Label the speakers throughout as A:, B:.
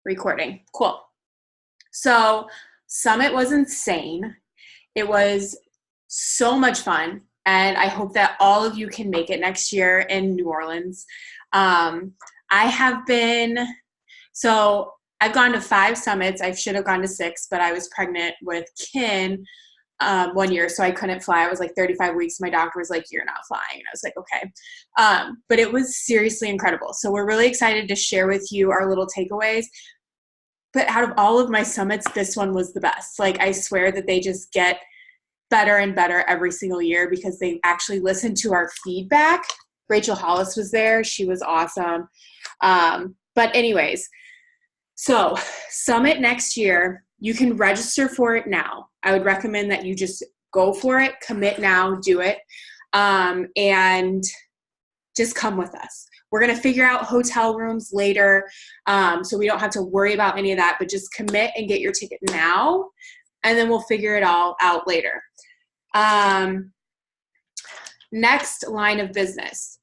A: Recording. Cool. So Summit was insane. It was so much fun. And I hope that all of you can make it next year in New Orleans. I've gone to 5 summits. I should have gone to 6, but I was pregnant with Kin 1 year, so I couldn't fly. I was like 35 weeks. My doctor was like, you're not flying. And I was like, okay. But it was seriously incredible. So we're really excited to share with you our little takeaways. But out of all of my summits, this one was the best. Like, I swear that they just get better and better every single year because they actually listen to our feedback. Rachel Hollis was there. She was awesome. But anyways, so Summit next year, you can register for it now. I would recommend that you just go for it, commit now, do it, and just come with us. We're going to figure out hotel rooms later, so we don't have to worry about any of that, but just commit and get your ticket now, and then we'll figure it all out later. Next line of business.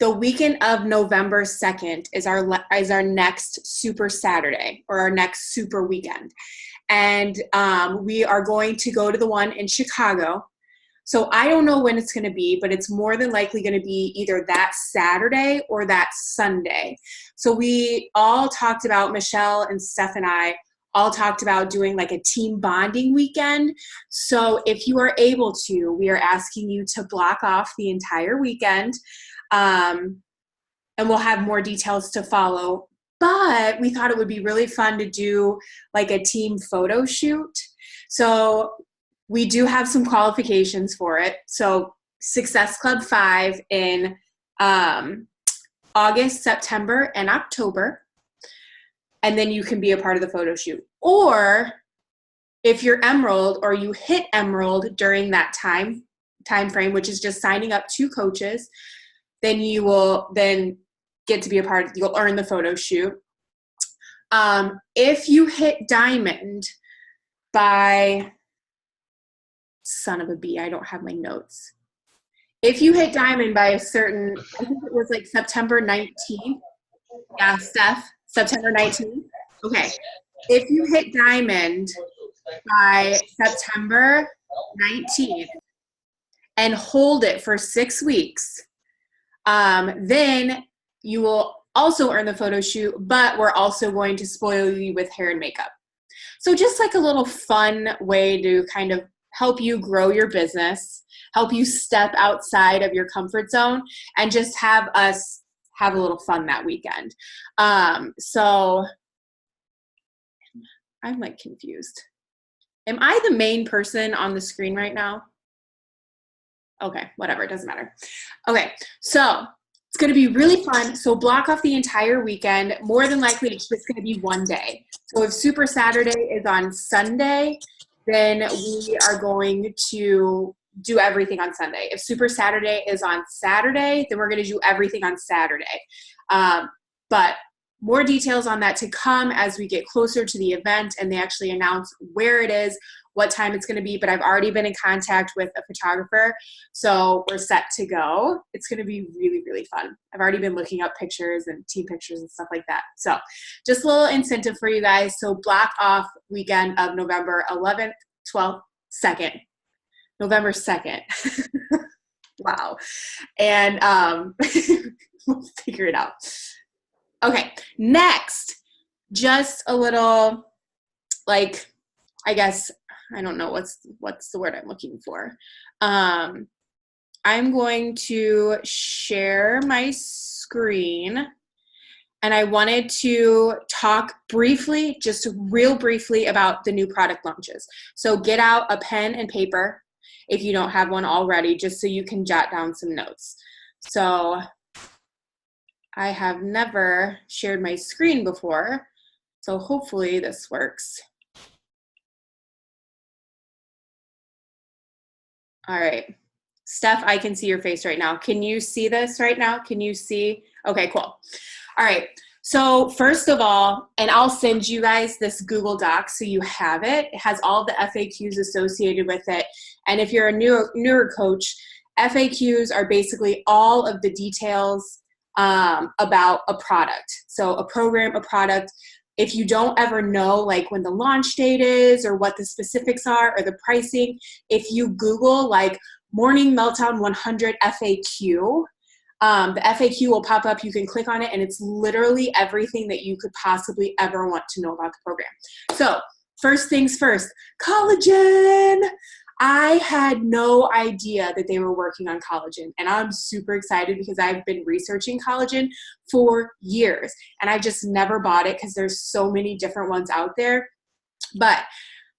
A: The weekend of November 2nd is our next Super Saturday, or our next Super Weekend. And we are going to go to the one in Chicago. So I don't know when it's going to be, but it's more than likely going to be either that Saturday or that Sunday. So we all talked about, Michelle and Steph and I all talked about doing like a team bonding weekend. So if you are able to, we are asking you to block off the entire weekend. And we'll have more details to follow. But we thought it would be really fun to do like a team photo shoot. So we do have some qualifications for it. So Success Club 5 in August, September, and October. And then you can be a part of the photo shoot. Or if you're Emerald or you hit Emerald during that time frame, which is just signing up 2 coaches, then you will then get to be a part of, you'll earn the photo shoot. If you hit Diamond by, son of a bee, I don't have my notes. If you hit Diamond by a certain, I think it was like September 19th. Yeah, Steph, September 19th. Okay. If you hit Diamond by September 19th and hold it for 6 weeks, then you will also earn the photo shoot, but we're also going to spoil you with hair and makeup. So just like a little fun way to kind of help you grow your business, help you step outside of your comfort zone, and just have us have a little fun that weekend. So I'm like confused. Am I the main person on the screen right now? Okay, whatever, it doesn't matter. Okay, so it's going to be really fun. So block off the entire weekend. More than likely, it's just going to be one day. So if Super Saturday is on Sunday, then we are going to do everything on Sunday. If Super Saturday is on Saturday, then we're going to do everything on Saturday. But more details on that to come as we get closer to the event and they actually announce where it is, what time it's going to be. But I've already been in contact with a photographer, so we're set to go. It's going to be really, really fun. I've already been looking up pictures and team pictures and stuff like that. So just a little incentive for you guys. So block off weekend of November 11th, 12th, 2nd. November 2nd. Wow. And we'll figure it out. Okay, next, just a little, like, I guess, I don't know what's the word I'm looking for. I'm going to share my screen, and I wanted to talk briefly, just real briefly, about the new product launches. So get out a pen and paper if you don't have one already, just so you can jot down some notes. So I have never shared my screen before, so hopefully this works. All right. Steph, I can see your face right now. Can you see this right now? Can you see? Okay, cool. All right. So first of all, and I'll send you guys this Google Doc so you have it. It has all the FAQs associated with it. And if you're a newer coach, FAQs are basically all of the details about a product. So a program, a product, if you don't ever know like when the launch date is or what the specifics are or the pricing, if you Google like Morning Meltdown 100 FAQ, the FAQ will pop up. You can click on it, and it's literally everything that you could possibly ever want to know about the program. So first things first, collagen. I had no idea that they were working on collagen, and I'm super excited because I've been researching collagen for years, and I just never bought it because there's so many different ones out there. But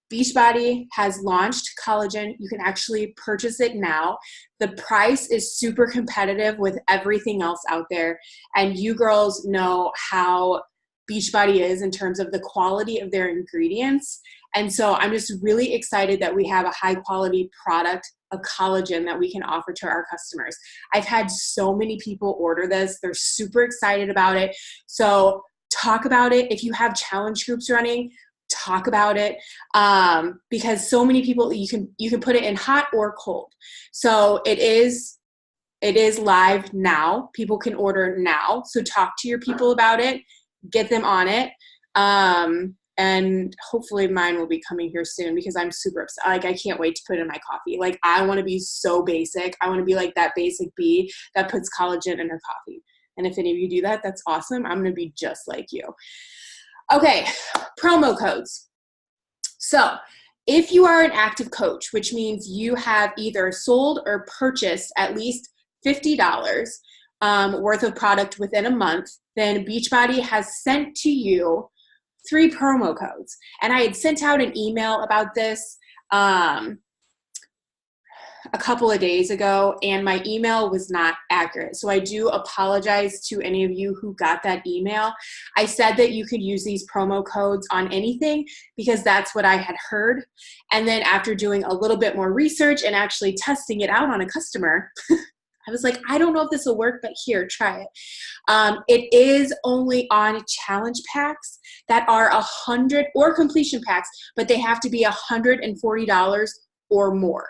A: Beachbody has launched collagen. You can actually purchase it now. The price is super competitive with everything else out there, and you girls know how Beachbody is in terms of the quality of their ingredients. And so I'm just really excited that we have a high quality product of collagen that we can offer to our customers. I've had so many people order this. They're super excited about it. So talk about it. If you have challenge groups running, talk about it, because so many people, you can put it in hot or cold. So it is live now. People can order now. So talk to your people about it, get them on it. And hopefully mine will be coming here soon because I'm super upset. Like, I can't wait to put it in my coffee. Like, I want to be so basic. I want to be like that basic bee that puts collagen in her coffee. And if any of you do that, that's awesome. I'm going to be just like you. Okay, promo codes. So if you are an active coach, which means you have either sold or purchased at least $50 worth of product within a month, then Beachbody has sent to you 3 promo codes. And I had sent out an email about this a couple of days ago, and my email was not accurate. So I do apologize to any of you who got that email. I said that you could use these promo codes on anything because that's what I had heard. And then after doing a little bit more research and actually testing it out on a customer, I was like, I don't know if this will work, but here, try it. It is only on challenge packs that are 100 or completion packs, but they have to be $140 or more.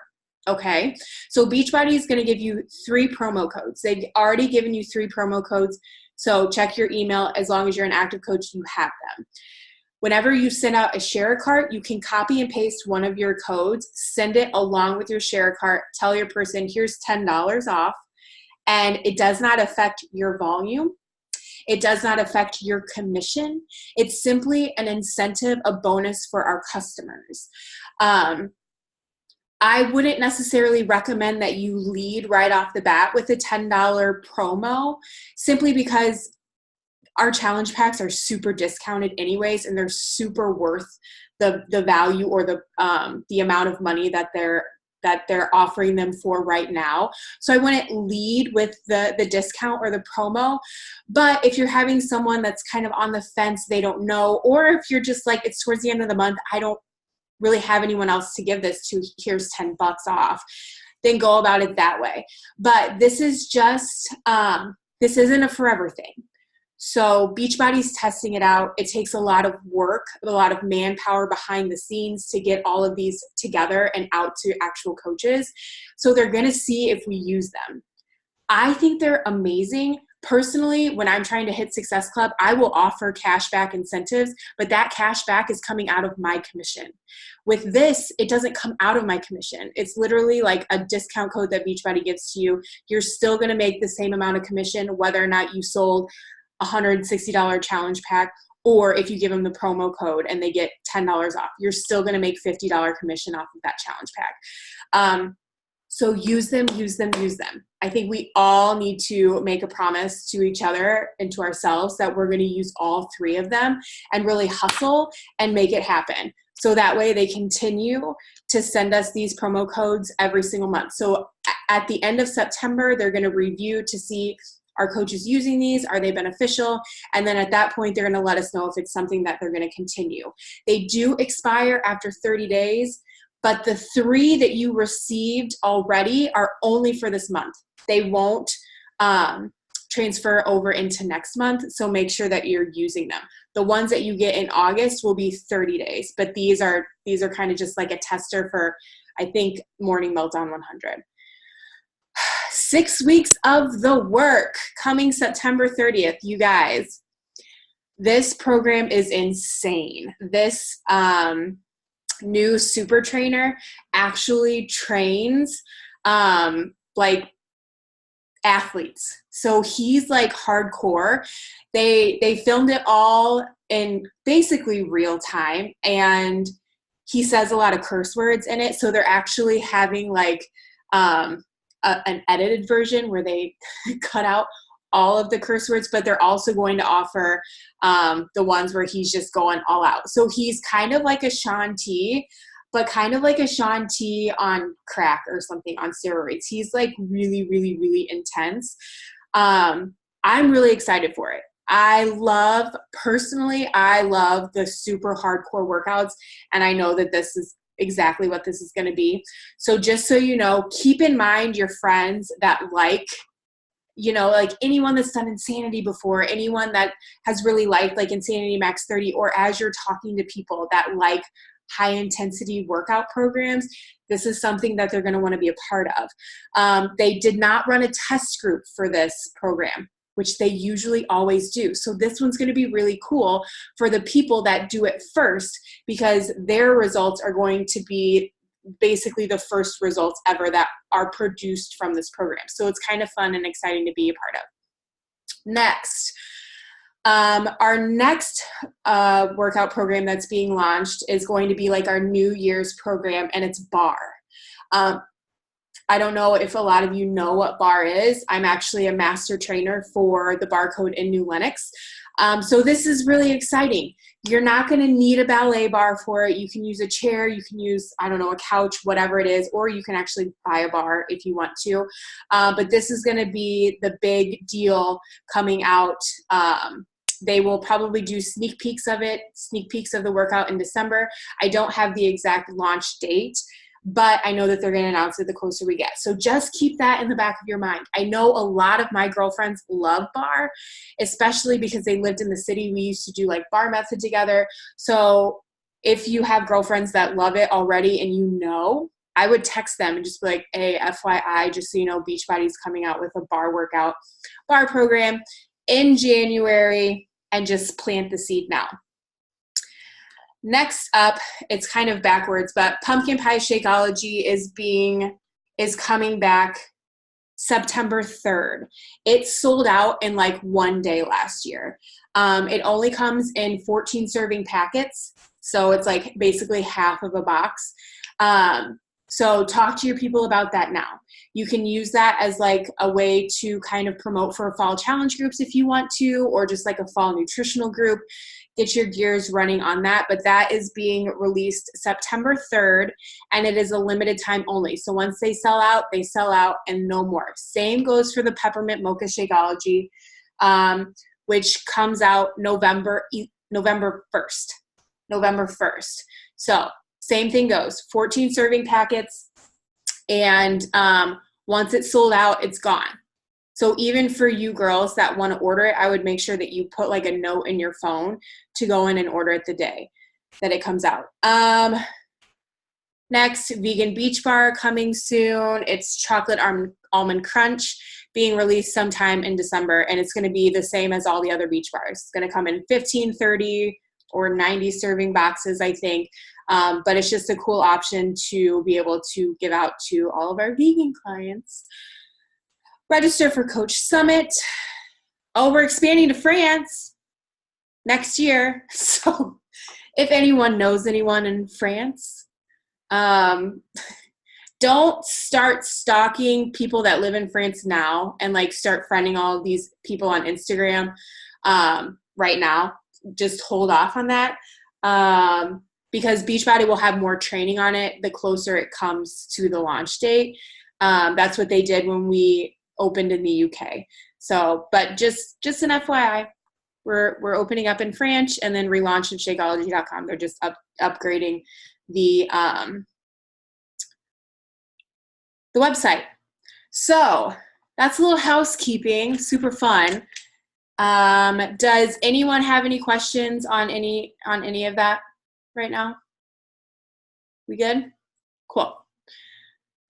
A: Okay, so Beachbody is going to give you 3 promo codes. They've already given you 3 promo codes, so check your email. As long as you're an active coach, you have them. Whenever you send out a share cart, you can copy and paste one of your codes, send it along with your share cart, tell your person, here's $10 off, and it does not affect your volume. It does not affect your commission. It's simply an incentive, a bonus for our customers. I wouldn't necessarily recommend that you lead right off the bat with a $10 promo, simply because our challenge packs are super discounted anyways, and they're super worth the value or the amount of money that they're offering them for right now. So I wouldn't lead with the discount or the promo. But if you're having someone that's kind of on the fence, they don't know, or if you're just like, it's towards the end of the month, I don't really have anyone else to give this to, here's $10 off, then go about it that way. But this is just, this isn't a forever thing. So Beachbody's testing it out. It takes a lot of work, a lot of manpower behind the scenes to get all of these together and out to actual coaches. So they're going to see if we use them. I think they're amazing. Personally, when I'm trying to hit Success Club, I will offer cashback incentives, but that cashback is coming out of my commission. With this, it doesn't come out of my commission. It's literally like a discount code that Beachbody gives to you. You're still going to make the same amount of commission whether or not you sold a $160 challenge pack, or if you give them the promo code and they get $10 off, you're still going to make $50 commission off of that challenge pack. So use them, use them, use them. I think we all need to make a promise to each other and to ourselves that we're going to use all 3 of them and really hustle and make it happen. So that way they continue to send us these promo codes every single month. So at the end of September, they're going to review to see, are coaches using these? Are they beneficial? And then at that point, they're going to let us know if it's something that they're going to continue. They do expire after 30 days, but the 3 that you received already are only for this month. They won't transfer over into next month, so make sure that you're using them. The ones that you get in August will be 30 days, but these are kind of just like a tester for, I think, Morning Meltdown 100. 6 weeks of the work coming September 30th, you guys. This program is insane. This new super trainer actually trains like athletes. So he's like hardcore. They filmed it all in basically real time, and he says a lot of curse words in it. So they're actually having like an edited version where they cut out all of the curse words, but they're also going to offer the ones where he's just going all out. So he's kind of like a Shaun T, but kind of like a Shaun T on crack or something, on steroids. He's like really, really, really intense. I'm really excited for it. Personally, I love the super hardcore workouts, and I know that this is exactly what this is going to be. So just so you know, keep in mind your friends that like, you know, like anyone that's done Insanity before, anyone that has really liked like Insanity Max 30, or as you're talking to people that like high intensity workout programs, this is something that they're going to want to be a part of. They did not run a test group for this program, which they usually always do. So this one's going to be really cool for the people that do it first, because their results are going to be basically the first results ever that are produced from this program. So it's kind of fun and exciting to be a part of. Next, our next workout program that's being launched is going to be like our New Year's program, and it's BAR. I don't know if a lot of you know what BAR is. I'm actually a master trainer for the Barcode in New Lenox. So this is really exciting. You're not going to need a ballet bar for it. You can use a chair. You can use, I don't know, a couch, whatever it is, or you can actually buy a bar if you want to. But this is going to be the big deal coming out. They will probably do sneak peeks of it, sneak peeks of the workout in December. I don't have the exact launch date, but I know that they're going to announce it the closer we get. So just keep that in the back of your mind. I know a lot of my girlfriends love BAR, especially because they lived in the city. We used to do like BAR method together. So if you have girlfriends that love it already and you know, I would text them and just be like, hey, FYI, just so you know, Beachbody's coming out with a BAR workout, BAR program in January, and just plant the seed now. Next up, it's kind of backwards, but Pumpkin Pie Shakeology is coming back September 3rd. It sold out in like one day last year. It only comes in 14 serving packets, so it's like basically half of a box. So talk to your people about that now. You can use that as like a way to kind of promote for fall challenge groups if you want to, or just like a fall nutritional group. Get your gears running on that. But that is being released September 3rd, and it is a limited time only. So once they sell out and no more. Same goes for the Peppermint Mocha Shakeology, which comes out November 1st. November 1st. So same thing goes, 14 serving packets, and once it's sold out, it's gone. So even for you girls that want to order it, I would make sure that you put like a note in your phone to go in and order it the day that it comes out. Next, Vegan Beach Bar coming soon. It's chocolate almond crunch, being released sometime in December, and it's going to be the same as all the other beach bars. It's going to come in 15, 30, or 90 serving boxes, I think. But it's just a cool option to be able to give out to all of our vegan clients. Register for Coach Summit. Oh, we're expanding to France next year. So if anyone knows anyone in France, don't start stalking people that live in France now and like start friending all of these people on Instagram right now. Just hold off on that. Because Beachbody will have more training on it the closer it comes to the launch date. That's what they did when we opened in the UK. So, but just an FYI, we're opening up in France and then relaunching Shakeology.com. They're just upgrading the website. So that's a little housekeeping, super fun. Does anyone have any questions on any of that right now? We good? Cool.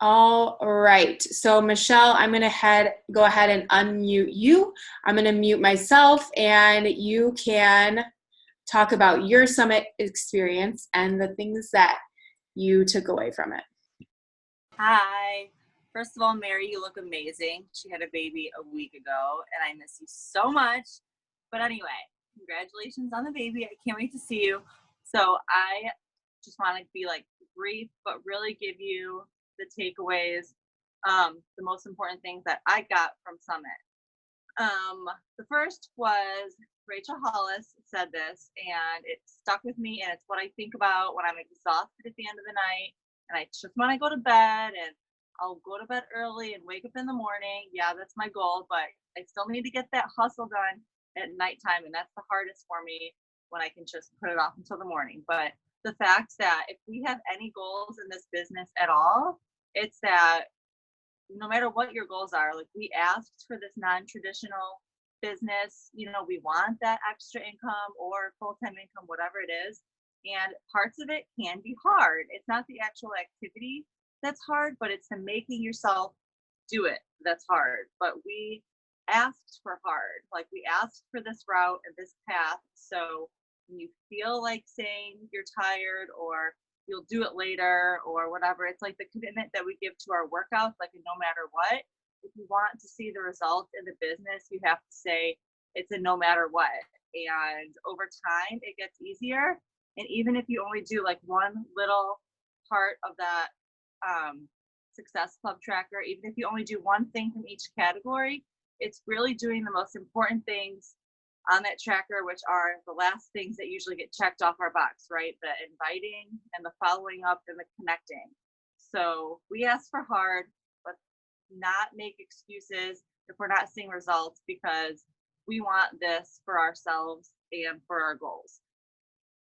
A: All right. So Michelle, I'm going to go ahead and unmute you. I'm going to mute myself, and you can talk about your summit experience and the things that you took away from it.
B: Hi. First of all, Mary, you look amazing. She had a baby a week ago, and I miss you so much. But anyway, congratulations on the baby. I can't wait to see you. So I just want to be like brief, but really give you the takeaways, the most important things that I got from Summit. The first was Rachel Hollis said this, and it stuck with me, and it's what I think about when I'm exhausted at the end of the night, and I just want to go to bed, and I'll go to bed early and wake up in the morning. Yeah, that's my goal, but I still need to get that hustle done at nighttime, and that's the hardest for me when I can just put it off until the morning. But the fact that if we have any goals in this business at all, it's that no matter what your goals are, like we asked for this non-traditional business, we want that extra income or full-time income, whatever it is. And parts of it can be hard. It's not the actual activity that's hard, but it's the making yourself do it that's hard. But we asked for hard, like we asked for this route and this path. So when you feel like saying you're tired or you'll do it later or whatever, it's like the commitment that we give to our workouts, like no matter what. If you want to see the results in the business, you have to say it's a no matter what. And over time, it gets easier. And even if you only do like one little part of that success club tracker, even if you only do one thing from each category, it's really doing the most important things on that tracker, which are the last things that usually get checked off our box, right? The inviting and the following up and the connecting. So we ask for hard, but not make excuses if we're not seeing results, because we want this for ourselves and for our goals.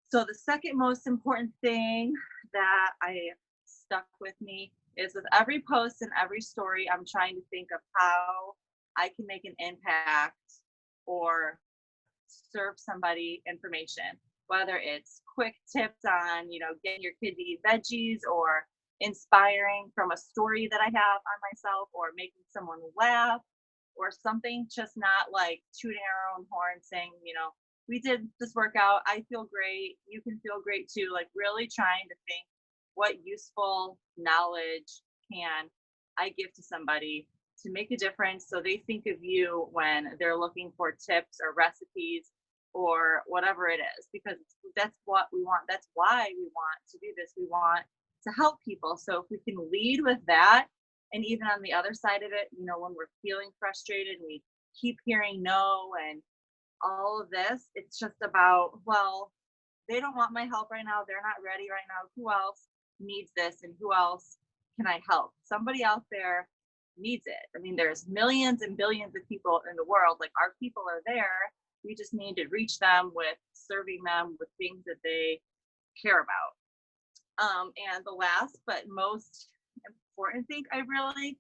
B: So the second most important thing that I stuck with me is with every post and every story, I'm trying to think of how I can make an impact or serve somebody information, whether it's quick tips on, getting your kid to eat veggies, or inspiring from a story that I have on myself, or making someone laugh, or something, just not like tooting our own horn saying, we did this workout, I feel great, you can feel great too. Like really trying to think, what useful knowledge can I give to somebody to make a difference so they think of you when they're looking for tips or recipes or whatever it is, because that's what we want. That's why we want to do this. We want to help people. So if we can lead with that, and even on the other side of it, when we're feeling frustrated, we keep hearing no and all of this, it's just about, well, they don't want my help right now. They're not ready right now. Who else needs this, and who else can I help? Somebody out there needs it. I mean, there's millions and billions of people in the world. Like, our people are there. We just need to reach them with serving them with things that they care about. And the last but most important thing I really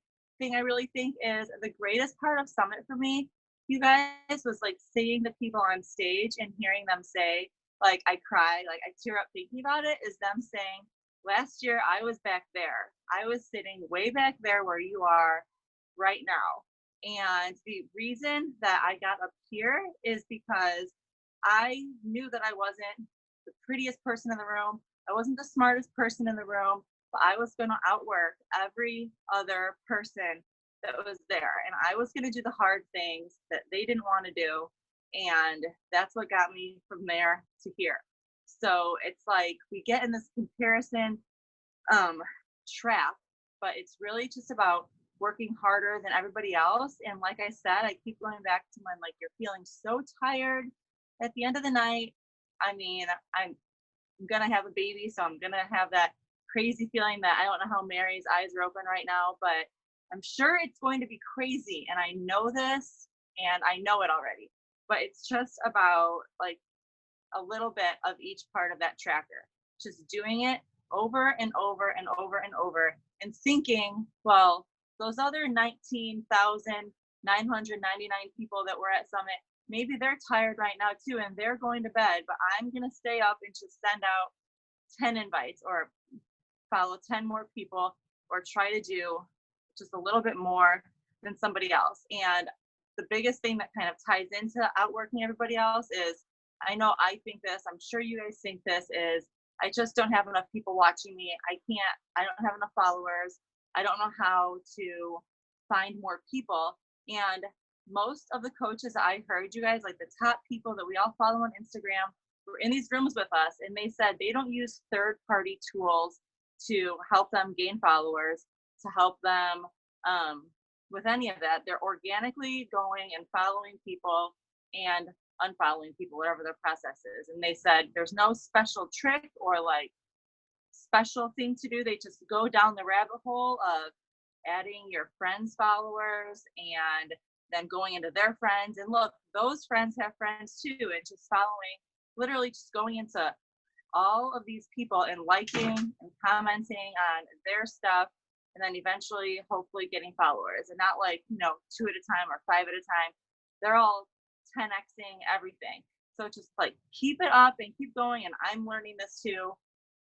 B: think is the greatest part of Summit for me, you guys, was like seeing the people on stage and hearing them say, like, I cried, like I tear up thinking about it, is them saying, last year I was back there. I was sitting way back there where you are right now. And the reason that I got up here is because I knew that I wasn't the prettiest person in the room. I wasn't the smartest person in the room, but I was going to outwork every other person that was there. And I was going to do the hard things that they didn't want to do. And that's what got me from there to here. So it's like we get in this comparison trap, but it's really just about working harder than everybody else. And like I said, I keep going back to when, like, you're feeling so tired at the end of the night. I mean, I'm gonna have a baby, so I'm gonna have that crazy feeling that I don't know how Mary's eyes are open right now, but I'm sure it's going to be crazy. And I know this, and I know it already. But it's just about like a little bit of each part of that tracker, just doing it over and over and over and over, and thinking, well, those other 19,999 people that were at Summit, maybe they're tired right now too, and they're going to bed, but I'm going to stay up and just send out 10 invites or follow 10 more people or try to do just a little bit more than somebody else. And the biggest thing that kind of ties into outworking everybody else is, I know I think this, I'm sure you guys think this, is I just don't have enough people watching me. I don't have enough followers. I don't know how to find more people. And most of the coaches I heard, you guys, like the top people that we all follow on Instagram, were in these rooms with us, and they said they don't use third-party tools to help them gain followers, to help them with any of that. They're organically going and following people and unfollowing people, whatever their process is. And they said there's no special trick or like special thing to do. They just go down the rabbit hole of adding your friends' followers and then going into their friends. And look, those friends have friends too, and just following, literally just going into all of these people and liking and commenting on their stuff, and then eventually hopefully getting followers, and not like, 2 at a time or 5 at a time. They're all 10xing everything. So just like keep it up and keep going. And I'm learning this too.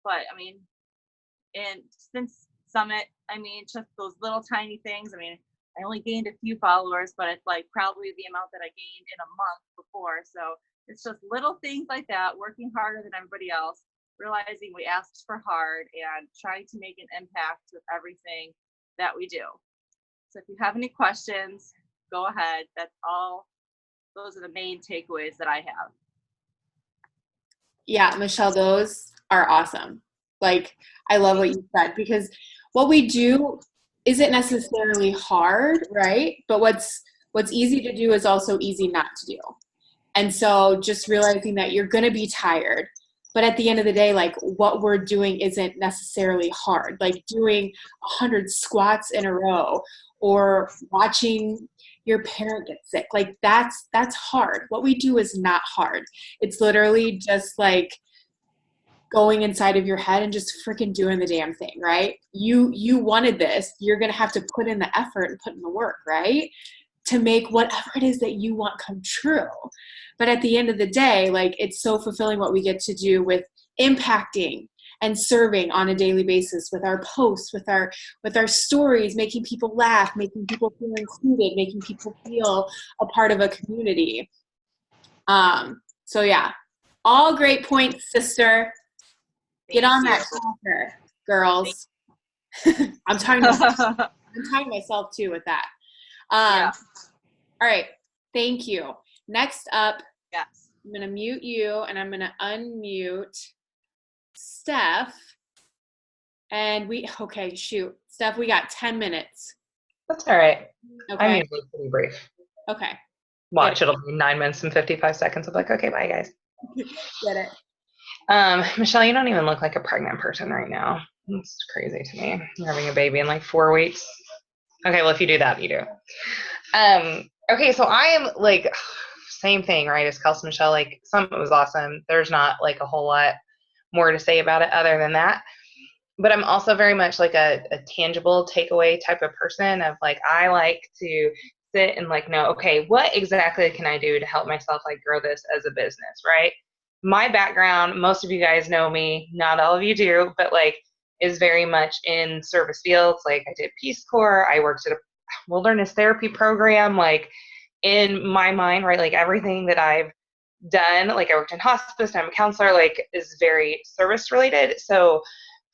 B: But I mean, and since Summit, I mean, just those little tiny things. I mean, I only gained a few followers, but it's like probably the amount that I gained in a month before. So it's just little things like that, working harder than everybody else, realizing we asked for hard, and trying to make an impact with everything that we do. So if you have any questions, go ahead. That's all. Those are the main takeaways that I have.
A: Yeah, Michelle, those are awesome. Like, I love what you said, because what we do isn't necessarily hard, right? But what's easy to do is also easy not to do. And so just realizing that you're going to be tired, but at the end of the day, like, what we're doing isn't necessarily hard. Like doing 100 squats in a row or watching your parent get sick. Like that's hard. What we do is not hard. It's literally just like going inside of your head and just freaking doing the damn thing, right? You wanted this. You're going to have to put in the effort and put in the work, right? To make whatever it is that you want come true. But at the end of the day, like, it's so fulfilling what we get to do with impacting and serving on a daily basis with our posts, with our stories, making people laugh, making people feel included, making people feel a part of a community. So yeah, all great points, sister. Get on that tracker, girls. I'm talking to myself too with that. Yeah. All right. Thank you. Next up,
B: yes,
A: I'm going to mute you, and I'm going to unmute Steph. And Steph, we got 10 minutes.
C: That's all right.
A: Okay.
C: I'm usually pretty brief.
A: Okay.
C: Watch, it'll be 9 minutes and 55 seconds. I'm like, okay, bye, guys.
A: Get it.
C: Michelle, you don't even look like a pregnant person right now. It's crazy to me. You're having a baby in like 4 weeks. Okay, well, if you do that, you do. Okay, so I am like, same thing, right, as Kelsey Michelle. Like, some of it was awesome. There's not like a whole lot more to say about it other than that. But I'm also very much like a tangible takeaway type of person of like, I like to sit and like know, okay, what exactly can I do to help myself like grow this as a business, right? My background, most of you guys know me, not all of you do, but like is very much in service fields. Like I did Peace Corps, I worked at a wilderness therapy program. Like in my mind, right, like everything that I've done, like I worked in hospice, I'm a counselor, like is very service related. So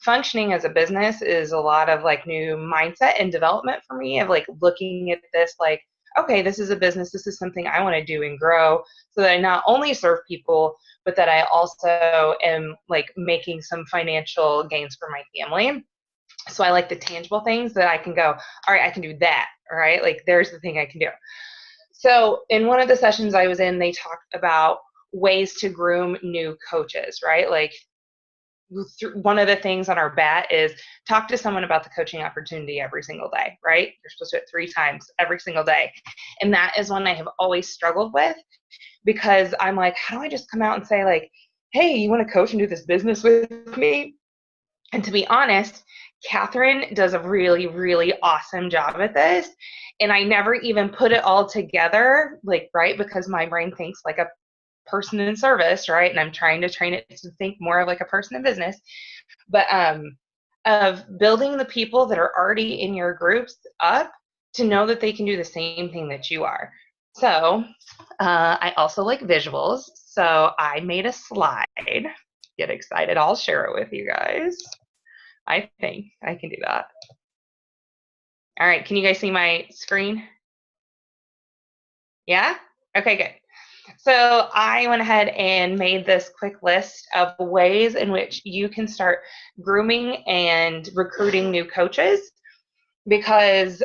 C: functioning as a business is a lot of like new mindset and development for me of like looking at this like, okay, this is a business, this is something I want to do and grow so that I not only serve people, but that I also am like making some financial gains for my family. So I like the tangible things that I can go, all right, I can do that, all right? Like there's the thing I can do. So in one of the sessions I was in, they talked about ways to groom new coaches, right? Like one of the things on our bat is talk to someone about the coaching opportunity every single day, right? You're supposed to do it 3 times every single day. And that is one I have always struggled with because I'm like, how do I just come out and say like, hey, you want to coach and do this business with me? And to be honest, Catherine does a really, really awesome job at this. And I never even put it all together, like, right? Because my brain thinks like a person in service, right? And I'm trying to train it to think more like a person in business. But of building the people that are already in your groups up to know that they can do the same thing that you are. So I also like visuals. So I made a slide. Get excited. I'll share it with you guys. I think I can do that. All right. Can you guys see my screen? Yeah? Okay, good. So I went ahead and made this quick list of ways in which you can start grooming and recruiting new coaches, because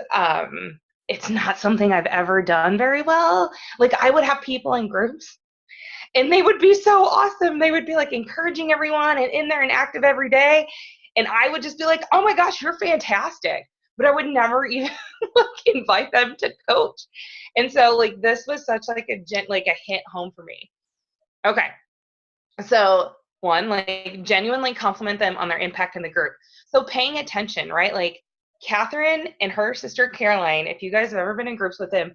C: it's not something I've ever done very well. Like, I would have people in groups and they would be so awesome. They would be like encouraging everyone and in there and active every day. And I would just be like, oh my gosh, you're fantastic. But I would never even like invite them to coach. And so like this was such like a hit home for me. Okay. So one, like genuinely compliment them on their impact in the group. So paying attention, right? Like Catherine and her sister Caroline, if you guys have ever been in groups with them,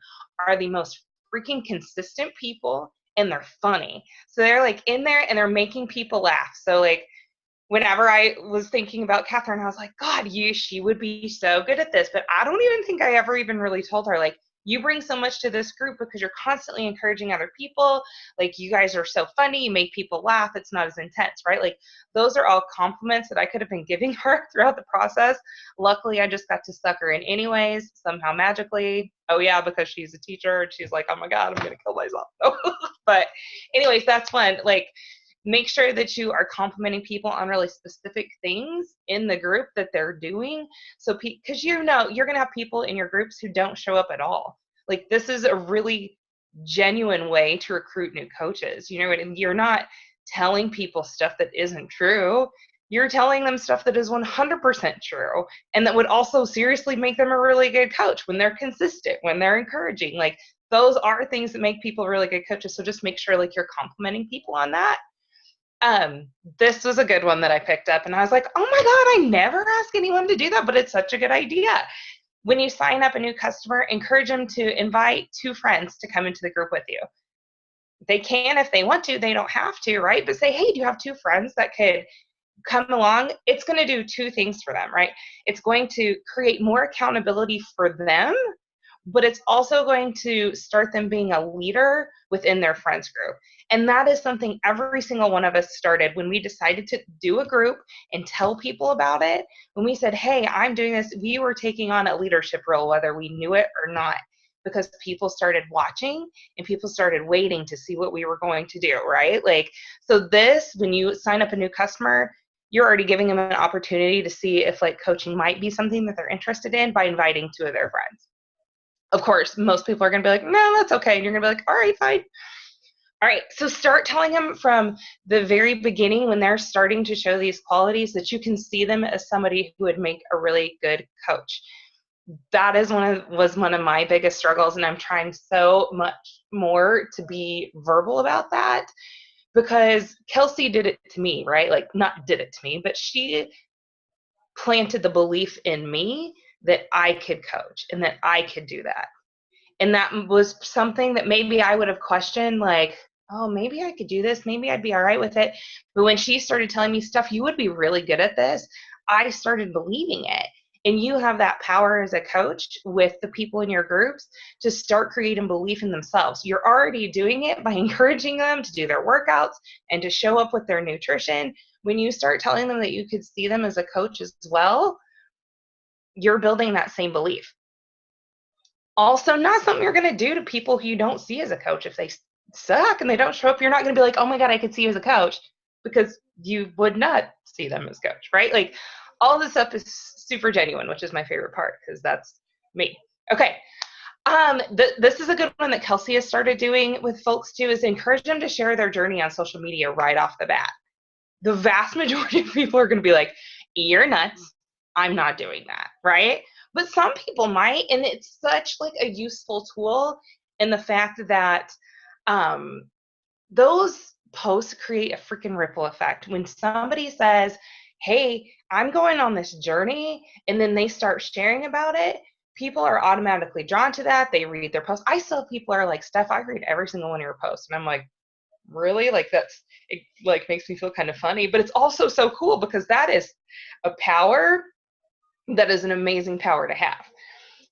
C: are the most freaking consistent people, and they're funny. So they're like in there and they're making people laugh. So like whenever I was thinking about Catherine, I was like, God, she would be so good at this. But I don't even think I ever even really told her, like, you bring so much to this group because you're constantly encouraging other people. Like, you guys are so funny. You make people laugh. It's not as intense, right? Like, those are all compliments that I could have been giving her throughout the process. Luckily, I just got to suck her in anyways, somehow magically. Oh, yeah, because she's a teacher. She's like, oh, my God, I'm going to kill myself. But anyways, that's fun. Like, make sure that you are complimenting people on really specific things in the group that they're doing. So, because you're going to have people in your groups who don't show up at all. Like, this is a really genuine way to recruit new coaches. And you're not telling people stuff that isn't true. You're telling them stuff that is 100% true, and that would also seriously make them a really good coach when they're consistent, when they're encouraging. Like, those are things that make people really good coaches. So just make sure like you're complimenting people on that. This was a good one that I picked up, and I was like, oh my God, I never ask anyone to do that, but it's such a good idea. When you sign up a new customer, encourage them to invite 2 friends to come into the group with you. They can if they want to, they don't have to, right? But say, hey, do you have 2 friends that could come along? It's going to do 2 things for them, right? It's going to create more accountability for them, but it's also going to start them being a leader within their friends group. And that is something every single one of us started when we decided to do a group and tell people about it. When we said, hey, I'm doing this, we were taking on a leadership role, whether we knew it or not, because people started watching and people started waiting to see what we were going to do, right? Like, so this, when you sign up a new customer, you're already giving them an opportunity to see if like coaching might be something that they're interested in by inviting 2 of their friends. Of course, most people are going to be like, no, that's okay. And you're going to be like, all right, fine. All right, so start telling them from the very beginning when they're starting to show these qualities that you can see them as somebody who would make a really good coach. That is was one of my biggest struggles, and I'm trying so much more to be verbal about that, because Kelsey did it to me, right? Like, not did it to me, but she planted the belief in me that I could coach and that I could do that. And that was something that maybe I would have questioned, like, oh, maybe I could do this. Maybe I'd be all right with it. But when she started telling me stuff, you would be really good at this, I started believing it. And you have that power as a coach with the people in your groups to start creating belief in themselves. You're already doing it by encouraging them to do their workouts and to show up with their nutrition. When you start telling them that you could see them as a coach as well, you're building that same belief. Also, not something you're going to do to people who you don't see as a coach. If they suck and they don't show up, you're not going to be like, oh my God, I could see you as a coach, because you would not see them as coach, right? Like, all this stuff is super genuine, which is my favorite part, because that's me. Okay. This is a good one that Kelsey has started doing with folks too, is encourage them to share their journey on social media right off the bat. The vast majority of people are going to be like, you're nuts. I'm not doing that, right? But some people might, and it's such like a useful tool in the fact that those posts create a freaking ripple effect. When somebody says, hey, I'm going on this journey, and then they start sharing about it, people are automatically drawn to that. They read their posts. I still have people are like, Steph, I read every single one of your posts. And I'm like, really? Like it like makes me feel kind of funny, but it's also so cool because that is a power that is an amazing power to have.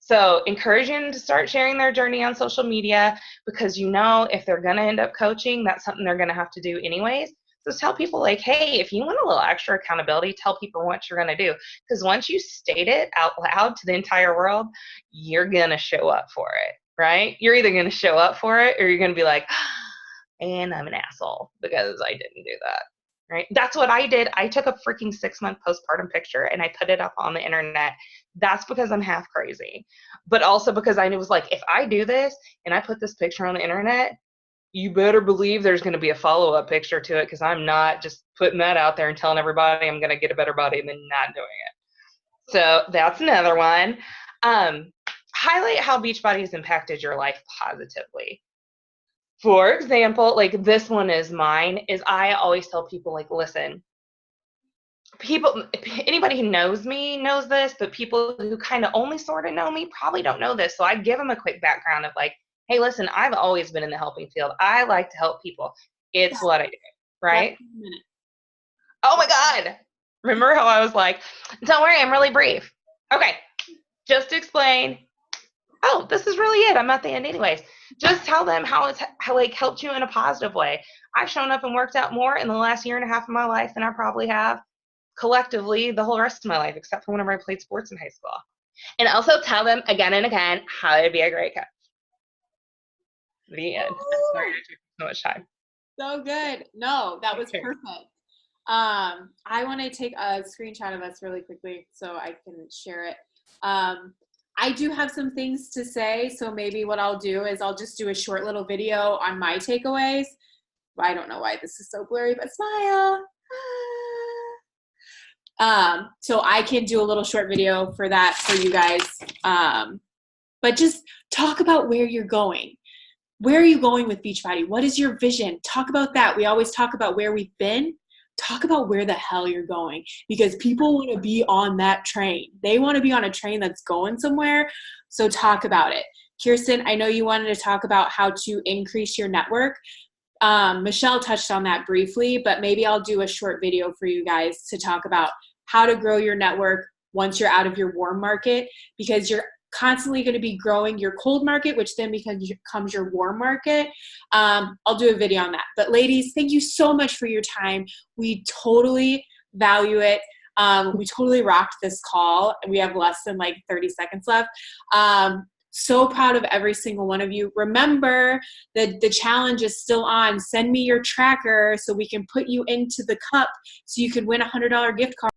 C: So encouraging them to start sharing their journey on social media, because if they're going to end up coaching, that's something they're going to have to do anyways. So tell people like, hey, if you want a little extra accountability, tell people what you're going to do. Because once you state it out loud to the entire world, you're going to show up for it, right? You're either going to show up for it or you're going to be like, and I'm an asshole because I didn't do that. Right? That's what I did. I took a freaking 6-month postpartum picture and I put it up on the internet. That's because I'm half crazy. But also because I was like, if I do this and I put this picture on the internet, you better believe there's going to be a follow-up picture to it, because I'm not just putting that out there and telling everybody I'm going to get a better body and then not doing it. So that's another one. Highlight how Beachbody has impacted your life positively. For example, like this one is mine, is I always tell people like, listen, anybody who knows me knows this, but people who kind of only sort of know me probably don't know this. So I give them a quick background of like, hey, listen, I've always been in the helping field. I like to help people. It's what I do, right? Oh my God. Remember how I was like, don't worry, I'm really brief. Okay, just to explain. Oh, this is really it. I'm at the end anyways. Just tell them how it's helped you in a positive way. I've shown up and worked out more in the last year and a half of my life than I probably have collectively the whole rest of my life, except for whenever I played sports in high school. And also tell them again and again how to be a great coach. The end. Sorry, I took so much time.
A: So good. No, that was perfect. I want to take a screenshot of us really quickly so I can share it. I do have some things to say, so maybe what I'll do is I'll just do a short little video on my takeaways. I don't know why this is so blurry, but smile. So I can do a little short video for that for you guys. But just talk about where you're going. Where are you going with Beachbody? What is your vision? Talk about that. We always talk about where we've been. Talk about where the hell you're going, because people want to be on that train. They want to be on a train that's going somewhere. So talk about it. Kirsten, I know you wanted to talk about how to increase your network. Michelle touched on that briefly, but maybe I'll do a short video for you guys to talk about how to grow your network once you're out of your warm market, because you're constantly going to be growing your cold market, which then becomes your warm market. I'll do a video on that. But ladies, thank you so much for your time. We totally value it. We totally rocked this call. We have less than like 30 seconds left. So proud of every single one of you. Remember that the challenge is still on. Send me your tracker so we can put you into the cup so you can win a $100 gift card.